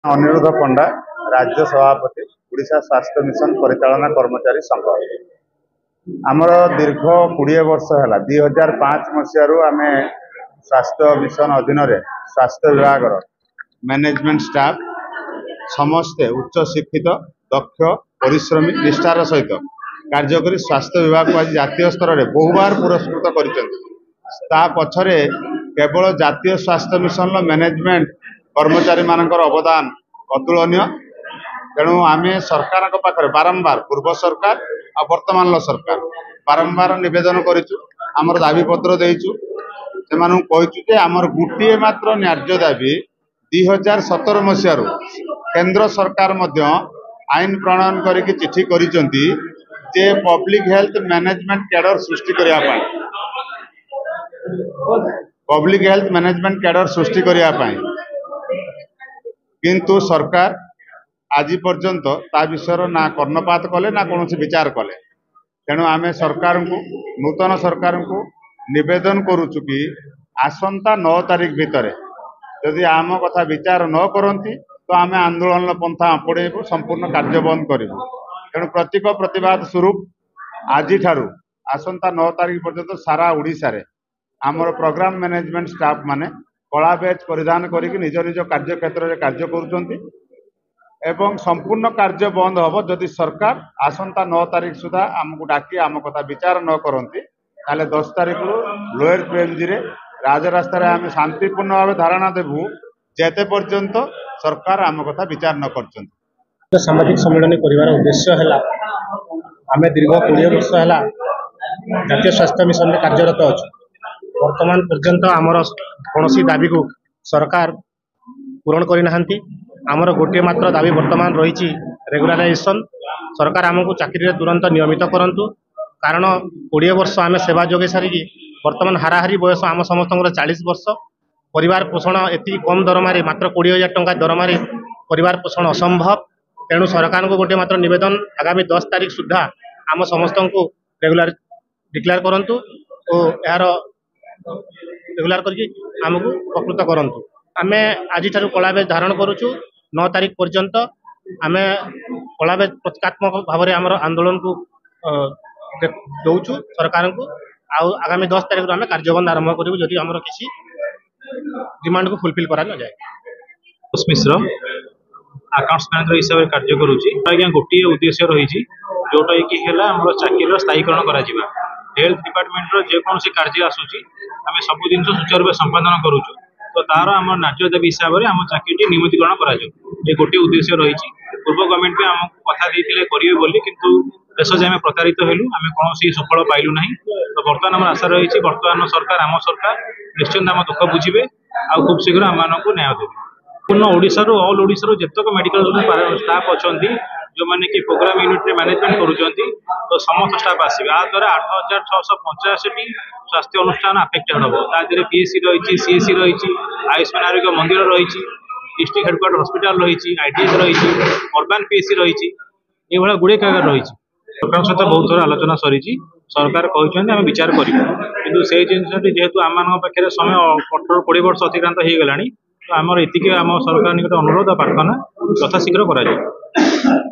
अनिरुद्ध पंडा राज्य सभापति ओडिशा स्वास्थ्य मिशन परिचालना कर्मचारी संघ आमर दीर्घ 20 वर्ष है 2005 मसीह आम स्वास्थ्य मिशन अधीन स्वास्थ्य विभाग मैनेजमेंट स्टाफ समस्ते उच्च शिक्षित दक्ष परिश्रमी निष्ठार सहित कार्य करी स्वास्थ्य विभाग को आज जातीय स्तर में बहुबार पुरस्कृत कर केवल जातीय स्वास्थ्य मिशन मैनेजमेंट कर्मचारी मानकर अवदान अतुलनीय। तेणु आम सरकार पाखे बारंबार पूर्व सरकार और वर्तमान सरकार बारंबार निवेदन करमर दाबी पत्र देचु से आमर गोटे मात्र न्यार्य दाबी 2017 मसीह केंद्र सरकार आईन प्रणयन करके चिठी करिसेंती जे पब्लिक हेल्थ मैनेजमेंट कैडर सृष्टि करने पब्लिक हेल्थ मैनेजमेंट कैडर सृष्टि करने किंतु सरकार आज पर्यंत ता विषय ना कर्णपात कले ना कौन विचार कले। तेणु आम सरकार को नूतन सरकार को निवेदन करुचु कि आसंता 9 तारीख भितर यदि आम कथा विचार न करती तो आम आंदोलन पंथा आपड़ेबू संपूर्ण कार्य बंद करूँ। तेणु प्रतीक प्रतिवाद स्वरूप आज आसंता 9 तारीख पर्यंत सारा ओडिशा रे आमर प्रोग्राम मैनेजमेंट स्टाफ माने कला बैच परिधान करके निज निज कार्य क्षेत्र में कार्य करुँच एवं संपूर्ण कार्य बंद हम जदि सरकार आसंता 9 तारीख सुधा आमको डाकी आम कथा विचार न करती 10 तारीख लोअर पीएमजी रे राजरास्तार आम शांतिपूर्ण भाव धारणा देवु जेते पर्यंत सरकार आम कथा विचार न कर। सामाजिक सम्मेलन कर उद्देश्य है आम दीर्घ 20 वर्ष है जातीय स्वास्थ्य मिशन में कार्यरत अच्छु। वर्तमान पर्यंत आमर कौन दाबी को सरकार पूरण करना आमर गोटे मात्र दाबी वर्तमान रही रेगुलाराइजेशन सरकार आमको चाकरी तुरंत नियमित करंतु कारण 20 वर्ष आम सेवा जोगे सारिकी वर्तमान हाराहारी बयस आम समस्त 40 वर्ष परिवार पोषण एति कम दरमारे मात्र 20,000 टंका दरमारे परिवार पोषण असंभव। तेणु सरकार को गोटे मात्र निवेदन आगामी 10 तारीख सुधा आम समस्त को रेगुलर डिक्लेयर करंतु और यार रेगुलर करके आमको उपकृत करंतु। आम आज कला बैच धारण करुचु 9 तारीख पर्यंत आम कला बैच प्रतीकात्मक भाव में आमर आंदोलन को दौचु सरकार को आगामी 10 तारीख आम कार्यबंद आरंभ करूँ जदि आमर किसी डिमांड को फुलफिल करा न जाए। मिश्र अकाउंट्स मैनेजर हिसाब से कार्य करुँची आज्ञा गोटे उद्देश्य रही जोटा कि चाकरी स्थायीकरण करा हेल्थ डिपार्टमेंट जेकोसी कार्य आसूची आम सब जिन सुचारू रूप संपादन करुचु तो तार आम न्याय दाबी हिसाब से आम चाकरी नियमितीकरण कर गोटे उद्देश्य रही पूर्व गवर्नमेंट भी आमको कथा देते करेंगे बोली किंतु देश जे आम प्रतारित हेलु आम कौन सफल पाइलु ना। तो बर्तमान आम आशा रही बर्तमान सरकार आम सरकार निश्चिंत आम दुख बुझे आ खूब शीघ्र आम न्याय देवे। पूर्ण ओडिशा ऑल ओडिशा जेतक मेडिकल स्टाफ अच्छा जो मैंने कि प्रोग्राम यूनिट रे मैनेजमेंट करुँच तो समस्त स्टाफ आसवे आ द्वारा 8,685 स्वास्थ्य अनुष्ठान आफेक्टेड हम तादे पीएससी रही सीएससी रही आयुष्मान आरोग्य मंदिर रही डिस्ट्रिक्ट हेडक्वार्टर हॉस्पिटल रही आईटीएस रही अर्बान पीएससी रही ये गुड़े जगह रही सरकार सहित बहुत थोड़ा आलोचना सरी सरकार कहते आम विचार करूँ से जिन जेहेतु आम पाखे समय 18-20 वर्ष अतिक्रांत हो गला तो आमर एतिक आम सरकार निकट अनुरोध प्रार्थना यथाशीघ्र करा।